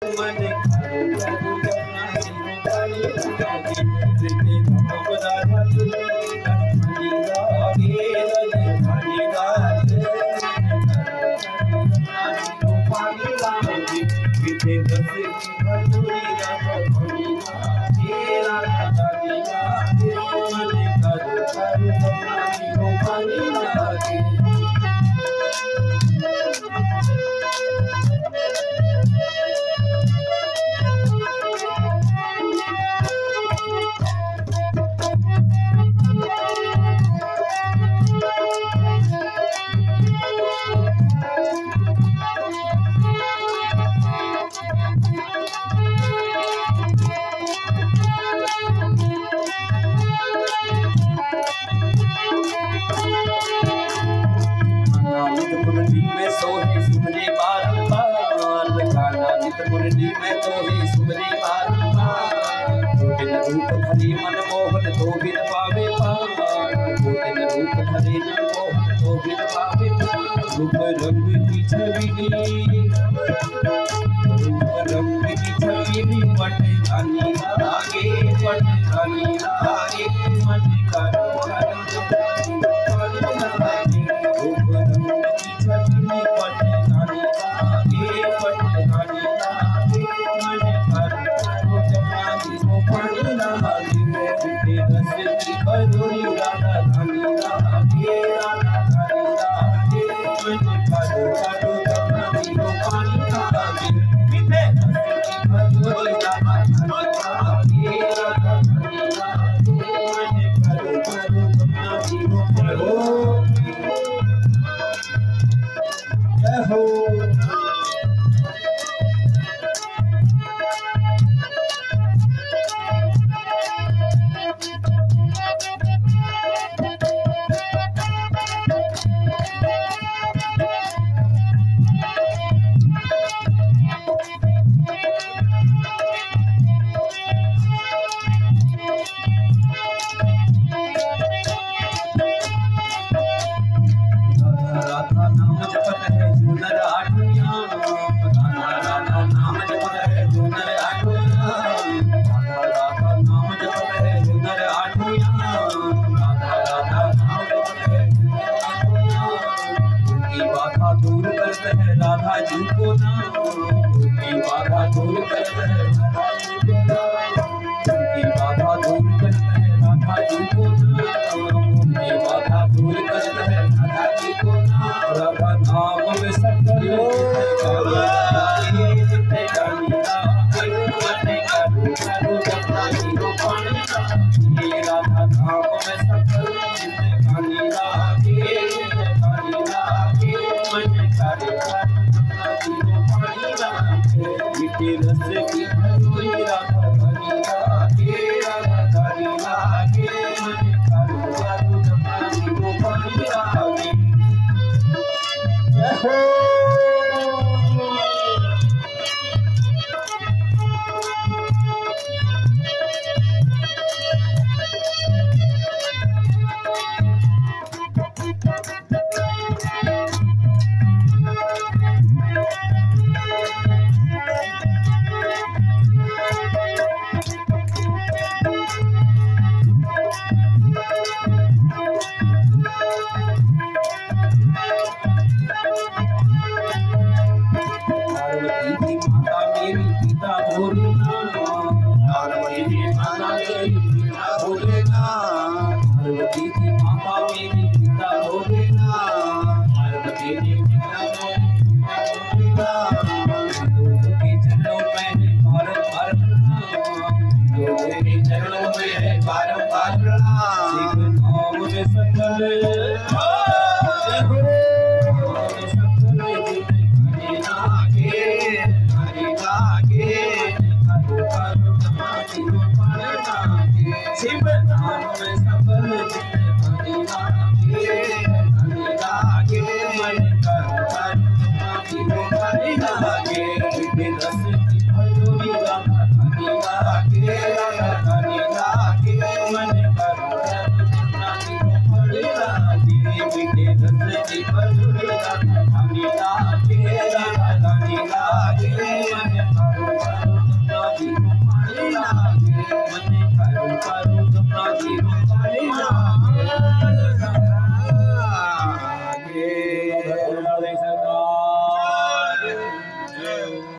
मन करो करो जमुना जीरो पानी लागे प्रीति धाम राधा तुलसी पानी लागे पानी लागे पानी लागे प्रीति रस की भटूरी राधा पानी लागे राधा लागे मन करो करो जमुना जीरो पानी लागे मुरली में सोहे सुमरे बारंबार मुरली में सोहे सुमरे बारंबार गोविंद रूप धरे मन मोहन तो बिन पावे पार गोविंद रूप धरे मन मोहन तो बिन पावे पार रूप रंग की छवि पट रानी लागे मन करो करो राधा जी को नाम उनकी बाधा दूर करते हैं उनकी बाधा दूर करते हैं राधा जी को नाम उनकी बाधा दूर करते हैं राधा जी को नाम राधा नाम में सकल राधा नाम में सकल रस की भटूरी राधा धनी लागे मन करो करो जमुना जीरो पानी लागे पार्वती की माता मेरी पिता भोलेनाथ पार्वती की पिता भोलेनाथ दोनों के चरणों में है बारंबार प्रणाम दोनों के चरणों में है बारंबार प्रणाम सिख नाम में सकल शिव नाम में सफल मन लागे रस की भटूरी राधा धनी लागे मन लागे रस की भटूरी राधा धनी लागे मन बोलो